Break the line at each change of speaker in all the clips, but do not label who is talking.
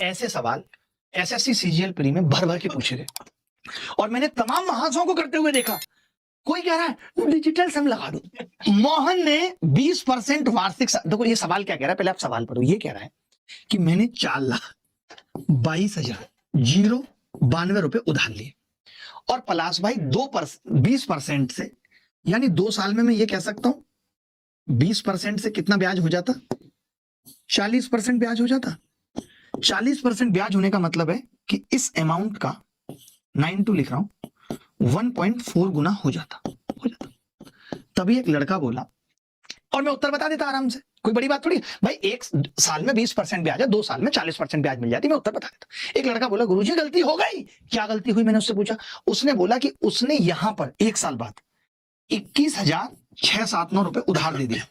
ऐसे सवाल SSC CGL pre में भर भर के पूछे गए और मैंने तमाम महाशयों को करते हुए देखा। कोई कह रहा है डिजिटल सम लगा दो। मोहन ने 20% वार्षिक, देखो ये सवाल क्या कह रहा है, पहले आप सवाल पढ़ो। ये कह रहा है कि मैंने 4,22,092 रुपए उधार लिए और प्लस भाई 20% से, यानी 2 साल में मैं ये कह सकता हूं 20% से कितना ब्याज हो जाता, 40% ब्याज हो जाता। 40% ब्याज होने का मतलब है कि इस अमाउंट का 92 लिख रहा हूं 1.4 गुना हो जाता। तभी एक लड़का बोला और मैं उत्तर बता देता आराम से, कोई बड़ी बात थोड़ी भाई। 1 साल में 20% ब्याज है, 2 साल में 40% ब्याज मिल जाती, मैं उत्तर बता देता। एक लड़का बोला गुरुजी गलती हो गई। क्या गलती हुई, मैंने उससे पूछा। उसने बोला कि उसने यहां पर 1 साल बाद 21,679 रुपए उधार दे दिया,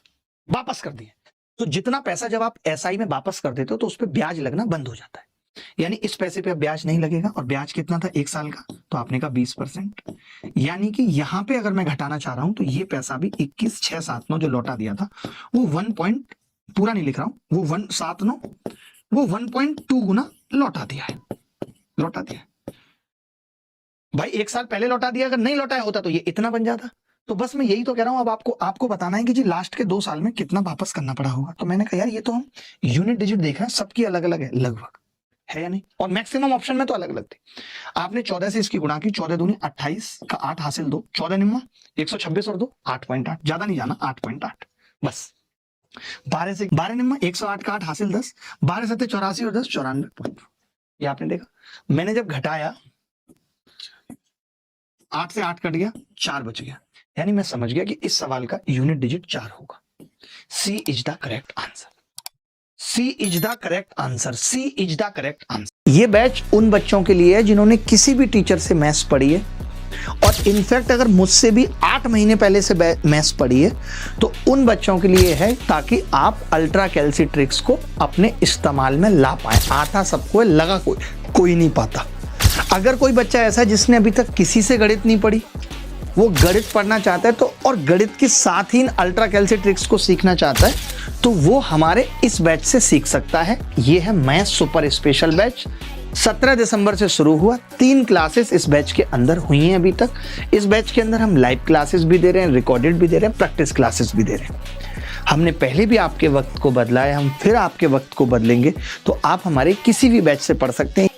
वापस कर दिए। तो जितना पैसा जब आप एसआई में वापस कर देते हो तो उस पर ब्याज लगना बंद हो जाता है, यानी इस पैसे पे अब ब्याज नहीं लगेगा। और ब्याज कितना था 1 साल का, तो आपने कहा 20%, यानी कि यहां पे अगर मैं घटाना चाह रहा हूं तो ये पैसा भी 21,679 जो लौटा दिया था वो 1 पॉइंट, पूरा नहीं लिख रहा हूं, वो 179 वो 1.2 गुना लौटा दिया है, लौटा दिया है भाई। 1 साल पहले लौटा दिया, अगर नहीं लौटाया होता तो ये इतना बन जाता। तो बस मैं यही तो कह रहा हूं, अब आपको बताना है कि जी लास्ट के 2 साल में कितना वापस करना पड़ा होगा। तो मैंने कहा यार ये तो हम यूनिट डिजिट देख रहे हैं, सबकी अलग अलग है लगभग, है या नहीं। और मैक्सिमम ऑप्शन में तो अलग अलग थी। आपने 14 से इसकी गुणा की, 14 दूनी 28 का 8 हासिल 2, 14 निम्मा 126 और 2 8.8, ज्यादा नहीं जाना 8.8 बस। 12 से 12 निम्मा 108 का 8 हासिल 10, 12 7 84 और 10 94.4। ये आपने देखा, मैंने जब घटाया 8 से 8 कट गया, 4 बच गया, यानी मैं समझ गया कि इस सवाल का यूनिट डिजिट 4 होगा। C is the correct answer, C is the correct answer, C is the correct answer. ये बैच उन बच्चों के लिए है जिन्होंने किसी भी टीचर से मैथ्स पढ़ी है, और इनफैक्ट अगर मुझसे भी 8 महीने पहले से मैथ्स पढ़ी है तो उन बच्चों के लिए है, ताकि आप अल्ट्रा कैल्सी-ट्रिक्स को अपने इस्तेमाल में ला पाए। आता सबको है, लगा कोई नहीं पाता। अगर कोई बच्चा ऐसा है जिसने अभी तक किसी से गणित नहीं पढ़ी, वो गणित पढ़ना चाहता है तो, और गणित के साथ ही इन अल्ट्रा कैल्सी-ट्रिक्स को सीखना चाहता है, तो वो हमारे इस बैच से सीख सकता है। ये है मैथ सुपर स्पेशल बैच, 17 दिसंबर से शुरू हुआ। 3 क्लासेस इस बैच के अंदर हुई हैं अभी तक। इस बैच के अंदर हम लाइव क्लासेस भी दे रहे हैं, रिकॉर्डेड भी दे रहे हैं, प्रैक्टिस क्लासेस भी दे रहे हैं। हमने पहले भी आपके वक्त को बदला है, हम फिर आपके वक्त को बदलेंगे। तो आप हमारे किसी भी बैच से पढ़ सकते हैं।